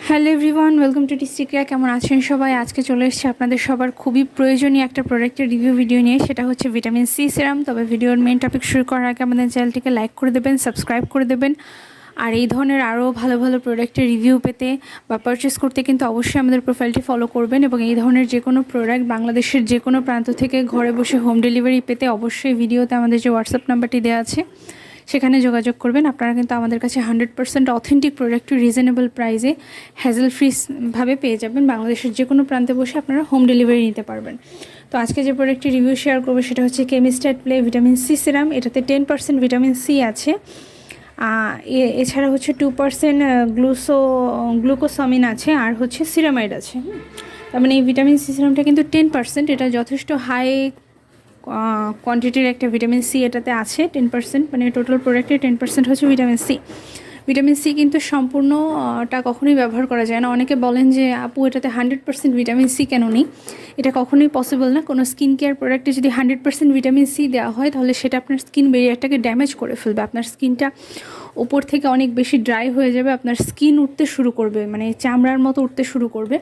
Hello everyone, welcome to টিস্টিক্রিয়া। কেমন আছেন সবাই? আজকে চলে এসেছে আপনাদের সবার খুবই প্রয়োজনীয় একটা প্রোডাক্টের রিভিউ ভিডিও নিয়ে, সেটা হচ্ছে ভিটামিন সি সিরাম। তবে ভিডিওর মেন টপিক শুরু করার আগে আমাদের চ্যানেলটিকে লাইক করে দেবেন, সাবস্ক্রাইব করে দেবেন। আর এই ধরনের আরও ভালো ভালো প্রোডাক্টের রিভিউ পেতে বা পারচেস করতে কিন্তু অবশ্যই আমাদের প্রোফাইলটি ফলো করবেন। এবং এই ধরনের যে কোনো প্রোডাক্ট বাংলাদেশের যে কোনো প্রান্ত থেকে ঘরে বসে হোম ডেলিভারি পেতে অবশ্যই ভিডিওতে আমাদের যে হোয়াটসঅ্যাপ নাম্বারটি দেওয়া আছে সেখানে যোগাযোগ করবেন। আপনারা কিন্তু আমাদের কাছে 100% অথেন্টিক প্রোডাক্ট রিজনেবল প্রাইসে হ্যাজেল ফ্রিভাবে পেয়ে যাবেন। বাংলাদেশের যে কোনো প্রান্তে বসে আপনারা হোম ডেলিভারি নিতে পারবেন। তো আজকে যে প্রোডাক্টটি রিভিউ শেয়ার করবো সেটা হচ্ছে chemist at play vitamin C serum. এটাতে 10% ভিটামিন সি আছে। এছাড়া হচ্ছে 2% গ্লুকোসামিন আছে, আর হচ্ছে সিরামাইড আছে। তার মানে এই ভিটামিন সি সিরামটা কিন্তু 10%, এটা যথেষ্ট হাই কোয়ান্টিটির একটা ভিটামিন সি এটাতে আছে। 10%, মানে টোটাল প্রোডাক্টের 10% হচ্ছে ভিটামিন সি। ভিটামিন সি কিন্তু সম্পূর্ণটা কখনোই ব্যবহার করা যায় না। অনেকে বলেন যে আপু এটাতে 100% ভিটামিন সি কেন নেই? এটা কখনোই পসিবল না। কোনো স্কিন কেয়ার প্রোডাক্টে যদি 100% ভিটামিন সি দেওয়া হয় তাহলে সেটা আপনার স্কিন ব্যারিয়ারটাকে ড্যামেজ করে ফেলবে। আপনার স্কিনটা উপর থেকে অনেক বেশি ড্রাই হয়ে যাবে, আপনার স্কিন উঠতে শুরু করবে, মানে চামড়ার মতো উঠতে শুরু করবে,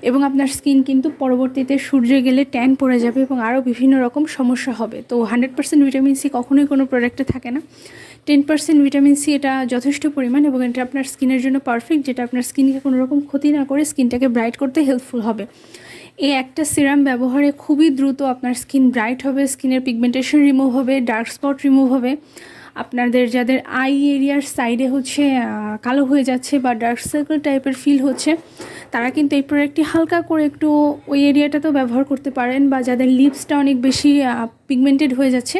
এবং আপনার স্কিন কিন্তু পরবর্তীতে সূর্যে গেলে ট্যান পড়ে যাবে এবং আরও বিভিন্ন রকম সমস্যা হবে। তো 100% ভিটামিন সি কখনোই কোনো প্রোডাক্টে থাকে না। 10% ভিটামিন সি এটা যথেষ্ট পরিমাণ, এবং এটা আপনার স্কিনের জন্য পারফেক্ট, যেটা আপনার স্কিনকে কোনো রকম ক্ষতি না করে স্কিনটাকে ব্রাইট করতে হেল্পফুল হবে। এই একটা সিরাম ব্যবহারে খুবই দ্রুত আপনার স্কিন ব্রাইট হবে, স্কিনের পিগমেন্টেশন রিমুভ হবে, ডার্ক স্পট রিমুভ হবে। আপনাদের যাদের আই এরিয়ার সাইডে হচ্ছে কালো হয়ে যাচ্ছে বা ডার্ক সার্কেল টাইপের ফিল হচ্ছে, তারা কিন্তু এই প্রোডাক্টটি হালকা করে একটু ওই এরিয়াটাতেও ব্যবহার করতে পারেন। বা যাদের লিপসটা অনেক বেশি পিগমেন্টেড হয়ে যাচ্ছে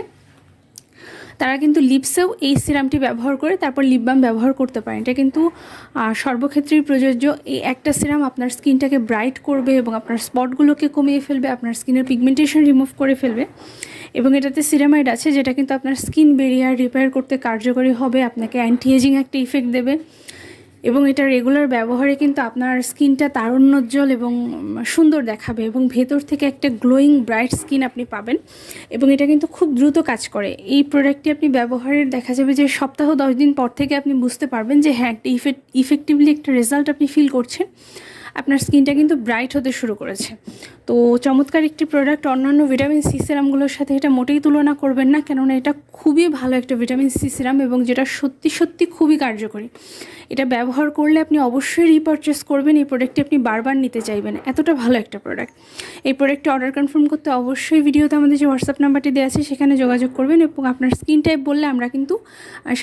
তারা কিন্তু লিপসেও এই সিরামটি ব্যবহার করে তারপর লিপ বাম ব্যবহার করতে পারেন। এটা কিন্তু সর্বক্ষেত্রেই প্রযোজ্য। এই একটা সিরাম আপনার স্কিনটাকে ব্রাইট করবে এবং আপনার স্পটগুলোকে কমিয়ে ফেলবে, আপনার স্কিনের পিগমেন্টেশন রিমুভ করে ফেলবে। এবং এটাতে সিরামাইড আছে, যেটা কিন্তু আপনার স্কিন ব্যারিয়ার রিপেয়ার করতে কার্যকরী হবে, আপনাকে অ্যান্টি এজিং একটা ইফেক্ট দেবে। এবং এটা রেগুলার ব্যবহারে কিন্তু আপনার স্কিনটা তারুণ্যোজ্জ্বল এবং সুন্দর দেখাবে, এবং ভেতর থেকে একটা গ্লোয়িং ব্রাইট স্কিন আপনি পাবেন। এবং এটা কিন্তু খুব দ্রুত কাজ করে। এই প্রোডাক্টটি আপনি ব্যবহারের দেখা যাবে যে সপ্তাহ 10 দিন পর থেকে আপনি বুঝতে পারবেন যে হ্যাঁ, একটা ইফেক্টিভলি একটা রেজাল্ট আপনি ফিল করছেন। আপনার স্কিনটা কিন্তু ব্রাইট হতে শুরু করেছে। তো চমৎকার একটি প্রোডাক্ট। অন্যান্য ভিটামিন সি সিরামগুলোর সাথে এটা মোটেই তুলনা করবেন না, কেননা এটা খুবই ভালো একটা ভিটামিন সি সিরাম, এবং যেটা সত্যি সত্যি খুবই কার্যকরী। এটা ব্যবহার করলে আপনি অবশ্যই রিপারচেস করবেন। এই প্রোডাক্টটি আপনি বারবার নিতে চাইবেন, এতটা ভালো একটা প্রোডাক্ট। এই প্রোডাক্টটি অর্ডার কনফার্ম করতে অবশ্যই ভিডিওতে আমাদের যে হোয়াটসঅ্যাপ নাম্বারটি দেওয়া আছে সেখানে যোগাযোগ করবেন, এবং আপনার স্কিন টাইপ বললে আমরা কিন্তু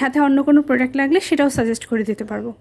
সাথে অন্য কোনো প্রোডাক্ট লাগলে সেটাও সাজেস্ট করে দিতে পারবো।